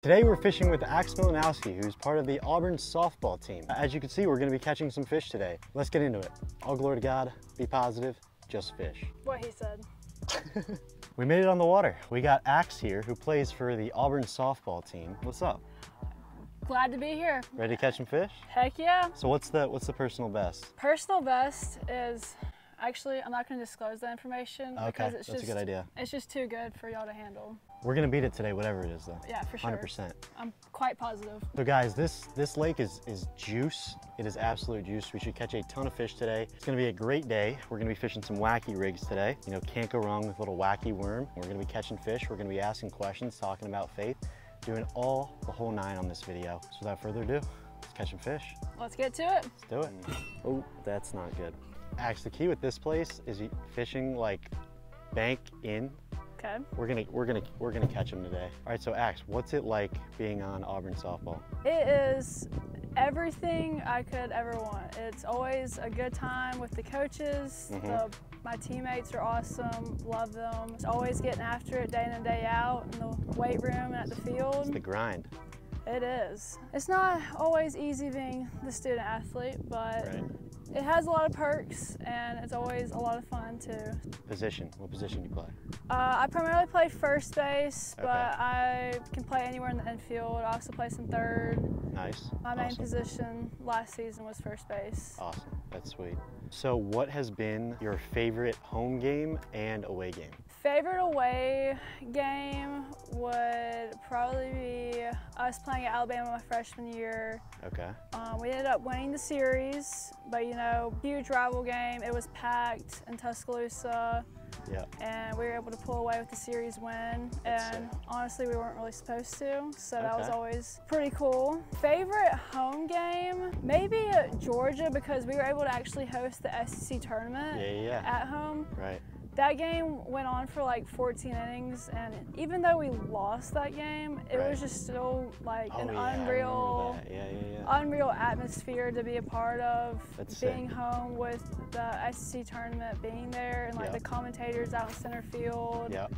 Today we're fishing with Axe Milanowski, who's part of the Auburn softball team. As you can see, we're going to be catching some fish today. Let's get into it. All glory to God, be positive, just fish. What he said. We made it on the water. We got Axe here, who plays for the Auburn softball team. What's up? Glad to be here. Ready to catch some fish? Heck yeah. So what's the personal best? Personal best is, actually, I'm not going to disclose that information. Okay, because that's a good idea. It's just too good for y'all to handle. We're gonna beat it today, whatever it is though. Yeah, for sure. 100%. I'm quite positive. So guys, this lake is juice. It is absolute juice. We should catch a ton of fish today. It's gonna be a great day. We're gonna be fishing some wacky rigs today. You know, can't go wrong with a little wacky worm. We're gonna be catching fish. We're gonna be asking questions, talking about faith, doing all the whole nine on this video. So without further ado, let's catch some fish. Let's get to it. Let's do it. Oh, that's not good. Actually, the key with this place is fishing like bank in. Okay. We're gonna catch them today. All right, so Axe, what's it like being on Auburn softball? It is everything I could ever want. It's always a good time with the coaches. My teammates are awesome, love them. It's always getting after it day in and day out in the weight room and at the field. It's the grind. It is. It's not always easy being the student athlete, but it has a lot of perks and it's always a lot of fun too. Position, what position do you play? I primarily play first base, but I can play anywhere in the infield. I also play some third. Nice. My main position last season was first base. Awesome, that's sweet. So what has been your favorite home game and away game? Favorite away game would probably be us playing at Alabama my freshman year. Okay. We ended up winning the series, but you know, huge rival game. It was packed in Tuscaloosa. Yeah. And we were able to pull away with the series win. And honestly, we weren't really supposed to, so that was always pretty cool. Favorite home game? Maybe at Georgia, because we were able to actually host the SEC tournament at home. Right. That game went on for like 14 innings, and even though we lost that game, it was just still like an unreal atmosphere to be a part of. Being home with the SEC tournament, being there, and like the commentators out in center field. Yeah.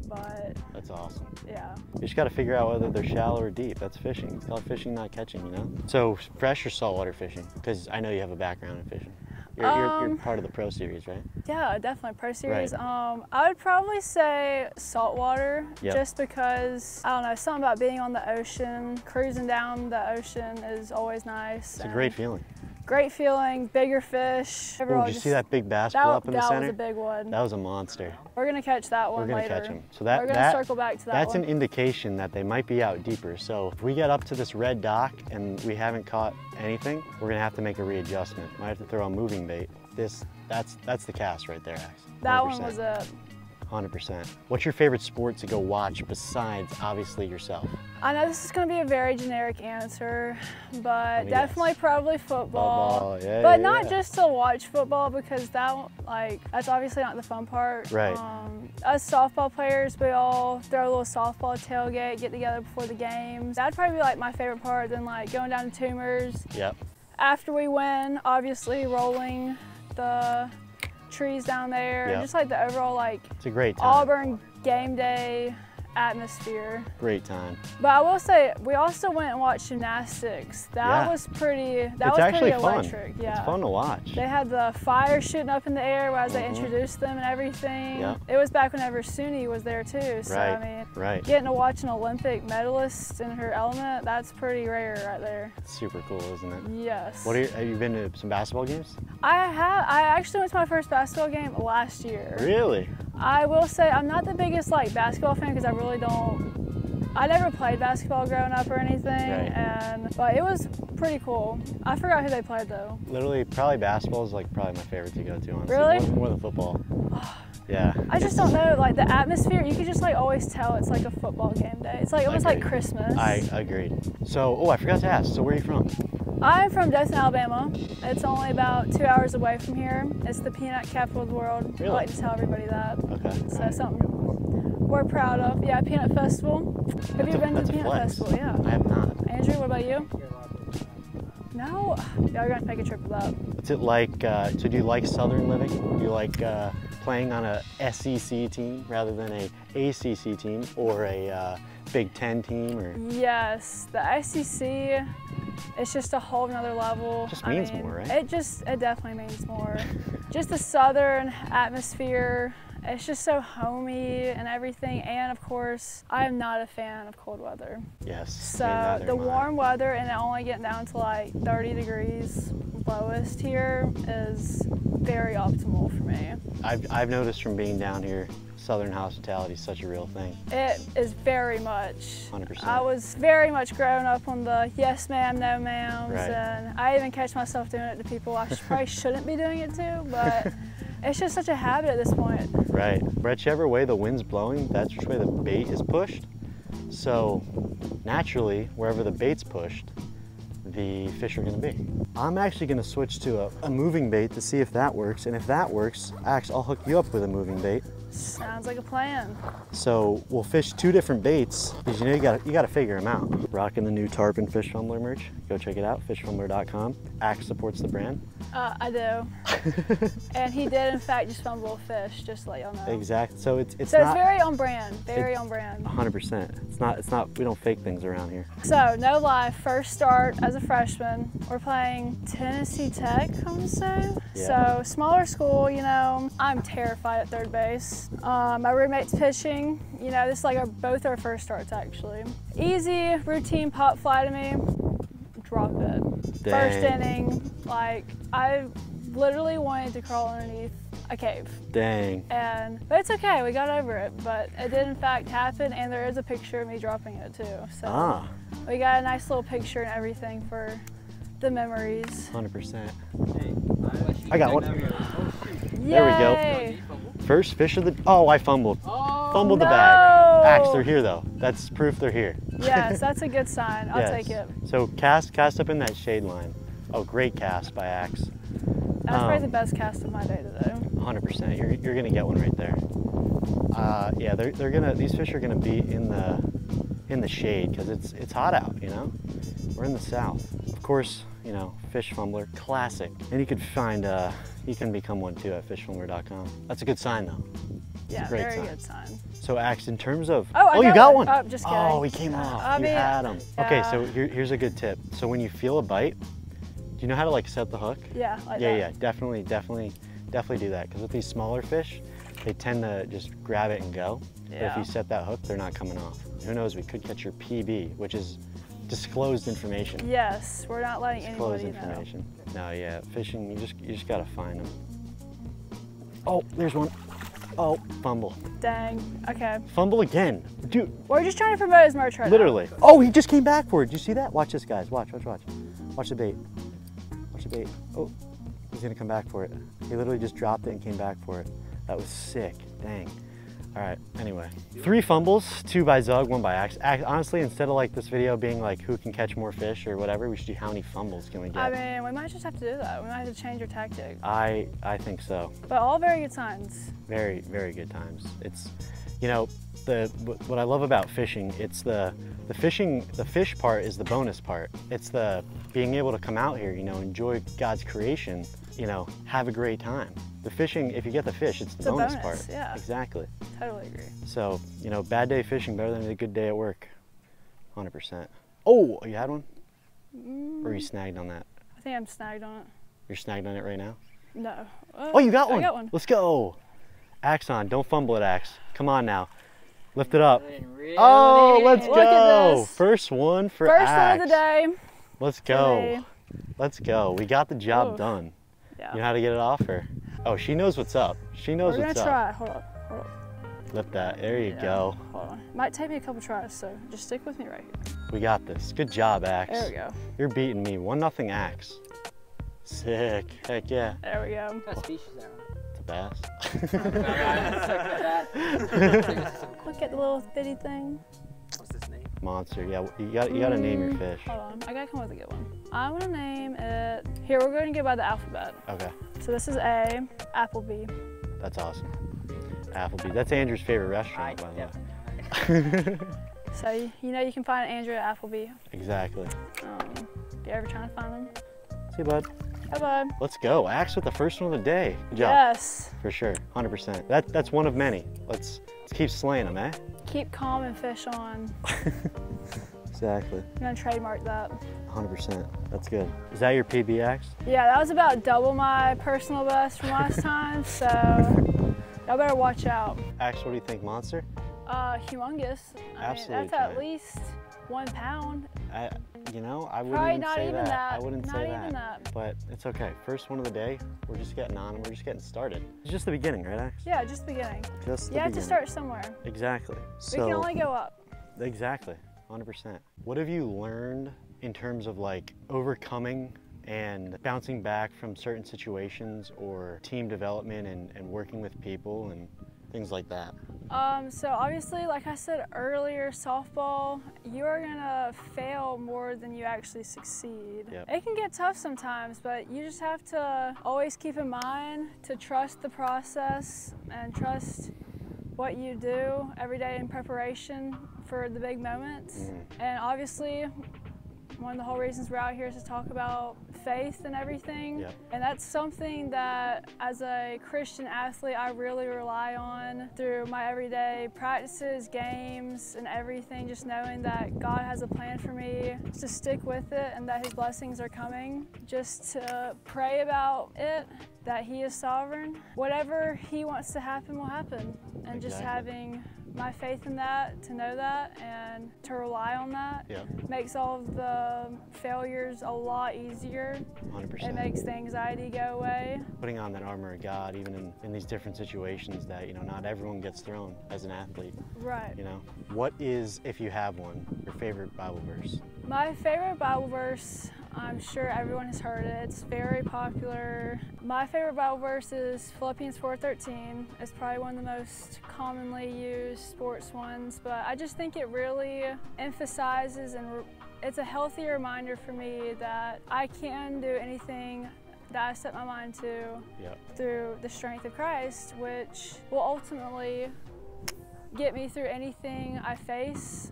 But that's awesome. Yeah. You just got to figure out whether they're shallow or deep. That's fishing. It's called fishing, not catching, you know? So fresh or saltwater fishing? Because I know you have a background in fishing. You're part of the Pro Series, right? Yeah, definitely, Pro Series. Right. I would probably say saltwater, just because, I don't know, something about being on the ocean, cruising down the ocean is always nice. It's a great feeling. Great feeling, bigger fish. Ooh, did you see that big bass pull up in the center? That was a big one. That was a monster. We're gonna catch that one later. We're gonna catch him. So we're gonna circle back to that That's one. an indication that they might be out deeper. So if we get up to this red dock and we haven't caught anything, we're gonna have to make a readjustment. Might have to throw a moving bait. That's the cast right there, Axe. That one was it. 100%. What's your favorite sport to go watch besides, obviously, yourself? I know this is going to be a very generic answer, but definitely probably football. But not just to watch football, because that's obviously not the fun part. Right. Us softball players, we all throw a little softball tailgate, get together before the games. That'd probably be like my favorite part, then like going down to Tumors. Yep. After we win, obviously rolling the trees down there, and just like the overall it's a great time. Auburn game day atmosphere. Great time. But I will say, we also went and watched gymnastics. That was pretty. That was pretty electric. Yeah, it's fun to watch. They had the fire shooting up in the air as they introduced them and everything. Yeah. It was back whenever Suni was there too. So I mean, getting to watch an Olympic medalist in her element, that's pretty rare right there. It's super cool, isn't it? Yes. Have you been to some basketball games? I have. I actually went to my first basketball game last year. Really? I will say I'm not the biggest basketball fan, because I never played basketball growing up or anything, but it was pretty cool. I forgot who they played though. Literally, probably basketball is probably my favorite to go to, honestly. Really? More than football. Yeah. I just don't know, the atmosphere, you can just always tell it's like a football game day. It's almost like Christmas. I agreed. So, I forgot to ask, so where are you from? I'm from Dothan, Alabama. It's only about 2 hours away from here. It's the peanut capital of the world. Really? I like to tell everybody that. Okay. So something we're proud of. Yeah, Peanut Festival. Have you been to Peanut Festival? Yeah. I have not. Andrew, what about you? No? Yeah, we're gonna take a trip to that. What's it like, so do you like Southern living? Do you like playing on a SEC team rather than a ACC team, or a Big Ten team or? Yes, the SEC, it's just a whole nother level. Just means more, right? It definitely means more. Just the southern atmosphere, it's just so homey and everything. And of course, I am not a fan of cold weather. Yes. So the warm weather and it only getting down to like 30 degrees lowest here is very optimal for me. I've noticed from being down here, Southern hospitality is such a real thing. It is very much. 100%. I was very much growing up on the yes ma'am, no ma'ams, right. And I even catch myself doing it to people I probably shouldn't be doing it to, but it's just such a habit at this point. Right. Whichever way the wind's blowing, that's which way the bait is pushed. So naturally, wherever the bait's pushed, the fish are going to be. I'm actually going to switch to a moving bait to see if that works, and if that works, I'll hook you up with a moving bait. Sounds like a plan. So we'll fish 2 different baits because you got to figure them out. Rocking the new tarpon fish fumbler merch. Go check it out, fishfumbler.com. Axe supports the brand. I do. And he did in fact just fumble a fish, just to let y'all know. Exactly. So it's so it's very on brand. Very on brand. 100%. It's not. We don't fake things around here. So no lie, first start as a freshman. We're playing Tennessee Tech, I want to say. Yeah. So smaller school, you know. I'm terrified at third base. My roommate's pitching. You know, this is like both our first starts actually. Easy routine pop fly to me. Drop it. Dang. First inning, like I literally wanted to crawl underneath a cave. Dang. But it's okay, we got over it. But it did in fact happen, and there is a picture of me dropping it too. So we got a nice little picture and everything for the memories. 100%. I got one. Yay. There we go. First fish of the. Oh, I fumbled. Fumbled no. the bag. Axe, they're here though. That's proof they're here. Yes, that's a good sign. I'll take it. So cast up in that shade line. Oh, great cast by Axe. That's probably the best cast of my day today. 100%. You're gonna get one right there. Yeah, these fish are gonna be in the shade because it's hot out. You know, we're in the south. Of course, you know, fish fumbler, classic. And you could find you can become one too at fishfumbler.com. That's a good sign though. Yeah, very good sign. So Axe, in terms of, you got one. Oh, just kidding. Oh, he came off. You had him. Yeah. Okay, so here's a good tip. So when you feel a bite, do you know how to like set the hook? Yeah, like that. Yeah, definitely do that. Because with these smaller fish, they tend to just grab it and go. Yeah. But if you set that hook, they're not coming off. Who knows? We could catch your PB, which is disclosed information. Yes, we're not letting disclosed anybody information. No, yeah, fishing, you just gotta find them. Oh, there's one. Oh, fumble. Dang, okay. Fumble again. Dude. We're just trying to promote his merch right literally. now. Oh, he just came back for it. Did you see that? Watch this, guys. Watch. Watch the bait. Watch the bait. Oh, he's gonna come back for it. He literally just dropped it and came back for it. That was sick. Dang. All right, anyway. 3 fumbles, 2 by Zug, 1 by Axe. Honestly, instead of like this video being like who can catch more fish or whatever, we should do how many fumbles can we get. I mean, we might just have to do that. We might have to change our tactic. I think so. But all very good signs. Very, very good times. It's, you know, what I love about fishing, it's the fish part is the bonus part. It's the being able to come out here, you know, enjoy God's creation, you know, have a great time. The fishing, if you get the fish, it's the bonus part. Yeah. Exactly. Totally agree. So, you know, bad day fishing better than a good day at work. 100%. Oh, you had one? Or are you snagged on that? I think I'm snagged on it. You're snagged on it right now? No. Oh, you got one. I got one. Let's go. Axe on. Don't fumble it, Axe. Come on now. Lift it up. Really Oh, let's Look at go. this. First one for First Axe. one of the day. Let's go. Let's go. We got the job done. Yeah. You know how to get it off her? Oh, she knows what's up. She knows what's up. We're gonna try. Hold up. Lift that. There you go. Hold on. Might take me a couple tries, so just stick with me right here. We got this. Good job, Axe. There we go. You're beating me. 1-0 Axe. Sick. Heck yeah. There we go. What species is that one? Look at the little bitty thing. What's this name? Monster. Yeah, you gotta name your fish. Hold on. I gotta come up with a good one. I want to name it. Here, we're going to go by the alphabet. Okay. So this is A, Applebee. That's awesome. Applebee. That's Andrew's favorite restaurant, by the way. So, you know, you can find Andrew at Applebee. Exactly. If you're ever trying to find him. See you, bud. Bye, bud. Let's go. Axe with the first one of the day. Good job. Yes. For sure. 100%. That's one of many. Let's keep slaying them, eh? Keep calm and fish on. Exactly. I'm gonna trademark that. 100%. That's good. Is that your PB, Axe? Yeah, that was about double my personal best from last time, so y'all better watch out. Axe, what do you think, monster? Humongous. Absolutely. I mean, that's at least 1 pound. You know, I wouldn't Probably even not say even that. I wouldn't Not say even that. But it's okay. First one of the day. We're just getting on and we're just getting started. It's just the beginning, right, Axe? Yeah, just the beginning. Just the You have beginning. to start somewhere. Exactly. We can only go up. Exactly. 100%. What have you learned in terms of like overcoming and bouncing back from certain situations or team development and working with people and things like that? So obviously, like I said earlier, softball, you are gonna fail more than you actually succeed. Yep. It can get tough sometimes, but you just have to always keep in mind to trust the process and trust what you do every day in preparation for the big moments. And obviously, one of the whole reasons we're out here is to talk about faith and everything. Yep. And that's something that as a Christian athlete I really rely on through my everyday practices, games, and everything, just knowing that God has a plan for me, to stick with it and that his blessings are coming, just to pray about it, that he is sovereign. Whatever he wants to happen will happen. And just having my faith in that, to know that, and to rely on that, makes all of the failures a lot easier. 100%. It makes the anxiety go away. Putting on that armor of God, even in these different situations that, you know, not everyone gets thrown as an athlete. Right. You know, what is, if you have one, your favorite Bible verse? My favorite Bible verse, I'm sure everyone has heard it. It's very popular. My favorite Bible verse is Philippians 4:13. It's probably one of the most commonly used sports ones, but I just think it really emphasizes, and it's a healthy reminder for me that I can do anything that I set my mind to through the strength of Christ, which will ultimately get me through anything I face,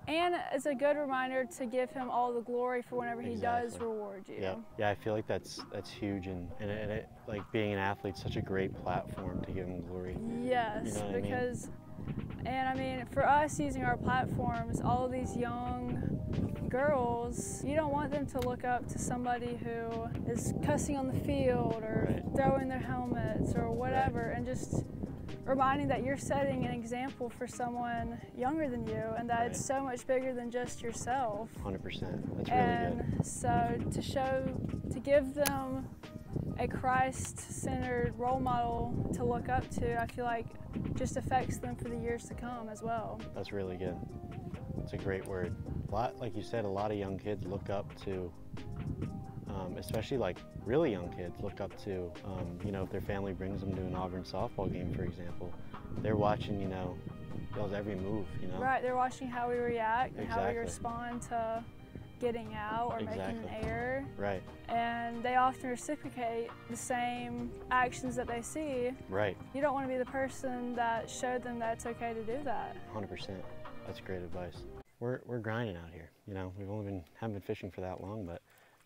and it's a good reminder to give him all the glory for whenever he does reward you. Yeah, I feel like that's huge, and it, like being an athlete, such a great platform to give him glory. Yes, you know what because, and I mean, for us using our platforms, all of these young girls, you don't want them to look up to somebody who is cussing on the field or throwing their helmets or whatever, and just reminding that you're setting an example for someone younger than you, and that it's so much bigger than just yourself. 100%. That's really good. And so to give them a Christ-centered role model to look up to, I feel like just affects them for the years to come as well. That's really good. It's a great word. Like you said, a lot of young kids look up to, especially like really young kids look up to, you know, if their family brings them to an Auburn softball game, for example, they're watching, you know, y'all's every move, you know? Right, they're watching how we react and how we respond to getting out or making an error. Right. And they often reciprocate the same actions that they see. Right. You don't want to be the person that showed them that it's okay to do that. 100%. That's great advice. We're grinding out here. You know, haven't been fishing for that long, but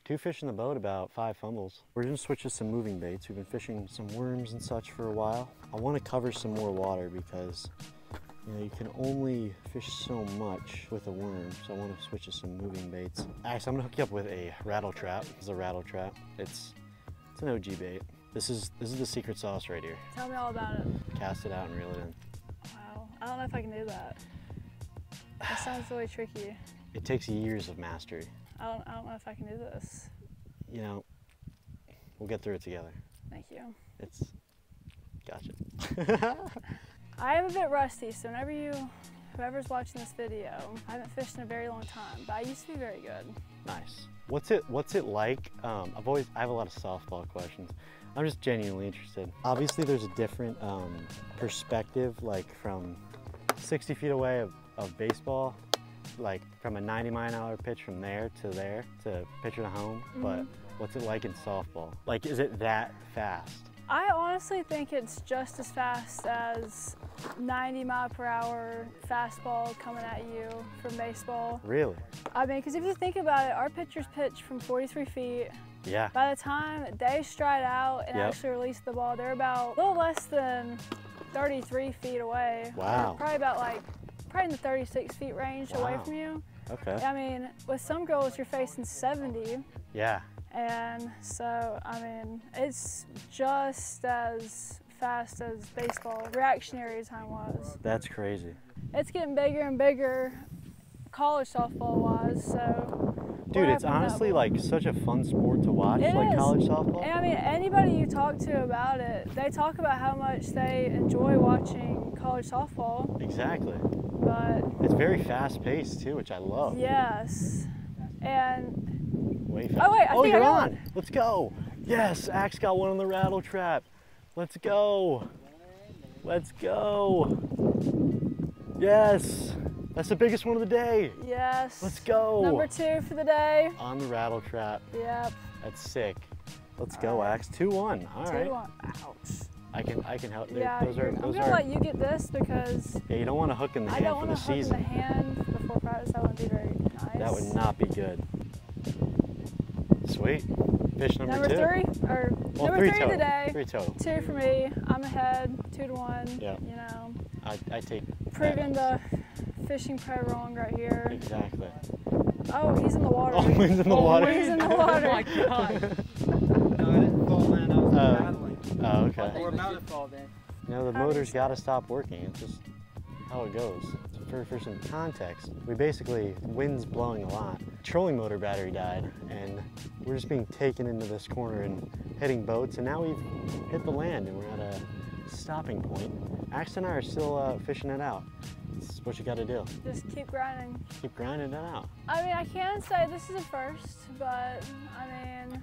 2 fish in the boat, about 5 fumbles. We're gonna switch to some moving baits. We've been fishing some worms and such for a while. I wanna cover some more water because, you know, you can only fish so much with a worm, so I wanna switch to some moving baits. Actually, I'm gonna hook you up with a rattle trap. This is a rattle trap. It's an OG bait. This is the secret sauce right here. Tell me all about it. Cast it out and reel it in. Wow, I don't know if I can do that. That sounds really tricky. It takes years of mastery. I don't know if I can do this. You know, we'll get through it together. Thank you. Gotcha. I am a bit rusty, so whoever's watching this video, I haven't fished in a very long time, but I used to be very good. Nice. What's it like? I have a lot of softball questions. I'm just genuinely interested. Obviously there's a different perspective, like from 60 feet away of baseball, like from a 90-mile-an-hour pitch from there to pitcher to home, but what's it like in softball? Like, is it that fast? I honestly think it's just as fast as 90-mile-per-hour fastball coming at you from baseball. Really? I mean, because if you think about it, our pitchers pitch from 43 feet. Yeah. By the time they stride out and actually release the ball, they're about a little less than 33 feet away. Wow. Probably in the 36 feet range away from you. Okay. I mean, with some girls, you're facing 70. Yeah. And so, I mean, it's just as fast as baseball, reactionary time was. That's crazy. It's getting bigger and bigger college softball wise, so. Dude, it's honestly like such a fun sport to watch, like college softball. And I mean, anybody you talk to about it, they talk about how much they enjoy watching college softball. Exactly. But it's very fast paced too, which I love. Yes. And way fast. Oh wait, I think you're on. Let's go. Yes, Axe got one on the rattle trap. Let's go. Let's go. Yes. That's the biggest one of the day. Yes. Let's go. Number 2 for the day. On the rattle trap. Yep. That's sick. Let's go, Axe. 2-1. All right. 2-1. Ouch. I can help. Yeah, I'm gonna let you get this because yeah, you don't want to hook in the hand for the season. I don't want to hook in the hand before practice. That wouldn't be very nice. That would not be good. Sweet. Fish number 2. 3 or well, number 3 total. today. 3 total. 2 for me. I'm ahead. 2-1. Yeah. You know. I take. Proving the fishing pro wrong right here. Exactly. Oh, he's in the water. Oh, Wynn's in the water. Wynn's in the water. Oh my god. No, I didn't fall in. I was paddling. Oh, okay. Or about to fall in. You know, the motor's got to stop working. It's just how it goes. For some context, we basically, wind's blowing a lot. Trolling motor battery died, and we're just being taken into this corner and hitting boats, and now we've hit the land, and we're at a stopping point. Axe and I are still fishing it out. This is what you got to do. Just keep grinding. Keep grinding it out. I mean, I can say this is a first, but I mean...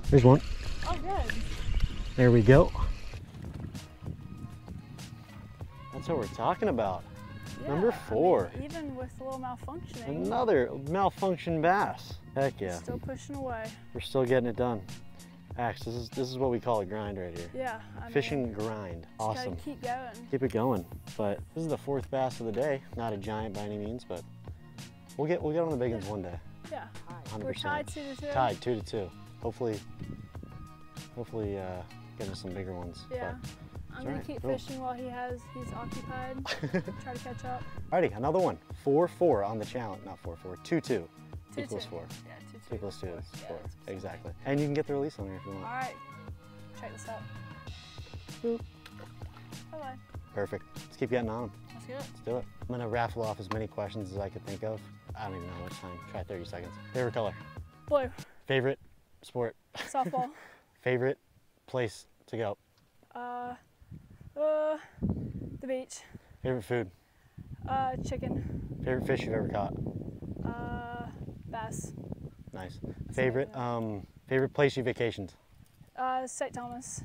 Here's one. Oh, good. There we go. That's what we're talking about. Yeah, Number 4. I mean, even with a little malfunctioning. Another malfunction bass. Heck yeah. Still pushing away. We're still getting it done. Axe, this is what we call a grind right here. Yeah. Fishing grind. Awesome. Gotta keep going. Keep it going. But this is the 4th bass of the day. Not a giant by any means, but we'll get on the big ones one day. Yeah. 100%. We're tied 2-2. Tied 2-2. Hopefully getting some bigger ones. Yeah. I'm gonna keep fishing while he's occupied. Try to catch up. Alrighty, another one. 4-4 on the challenge. Not 4-4. 2-2. 2-2. Equals 4. Yeah, 2-2. 2 plus 2 is 4. Exactly. And you can get the release on here if you want. All right. Check this out. Boop. Bye-bye. Perfect. Let's keep getting on them. Let's get it. Let's do it. I'm gonna raffle off as many questions as I could think of. I don't even know how much time. Try 30 seconds. Favorite color? Blue. Favorite sport? Softball. Favorite place to go? The beach. Favorite food? Chicken. Favorite fish you've ever caught? Bass. Nice. Favorite favorite place you vacationed? St. Thomas.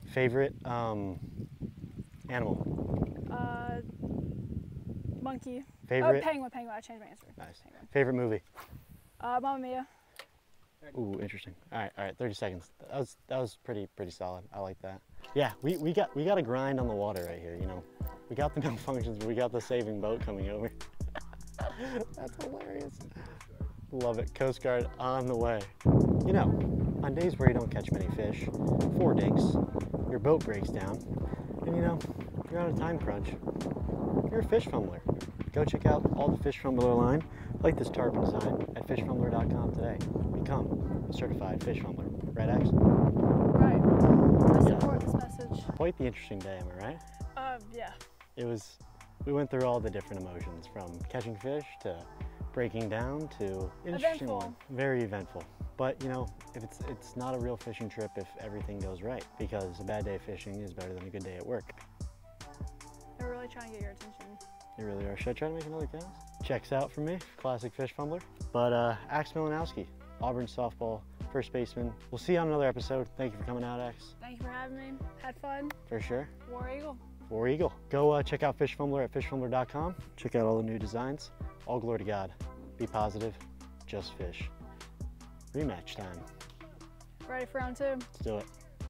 Favorite animal? Monkey. Favorite? Oh, penguin. I changed my answer. Nice. Penguin. Favorite movie? Mamma Mia. Ooh, interesting. All right, 30 seconds. That was pretty solid. I like that. Yeah, we got a grind on the water right here. You know, we got the malfunctions, but we got the saving boat coming over. That's hilarious. Love it. Coast Guard on the way. You know, on days where you don't catch many fish, 4 dinks, your boat breaks down, and you know, you're on a time crunch. You're a fish fumbler. Go check out all the Fish Fumbler line, like this tarpon design, at fishfumbler.com today. Become a certified fish fumbler. Right, Axe? Right. I support this message. Quite the interesting day, am I right? Yeah. We went through all the different emotions, from catching fish to breaking down to interesting. Eventful. Very eventful. But you know, if it's not a real fishing trip if everything goes right, because a bad day fishing is better than a good day at work. They're really trying to get your attention. They really are. Should I try to make another cast? Checks out for me, classic fish fumbler. But Axe Milanowski, Auburn softball, first baseman. We'll see you on another episode. Thank you for coming out, Axe. Thank you for having me. Had fun. For sure. War Eagle. War Eagle. Go check out Fish Fumbler at fishfumbler.com. Check out all the new designs. All glory to God. Be positive. Just fish. Rematch time. Ready for round 2? Let's do it.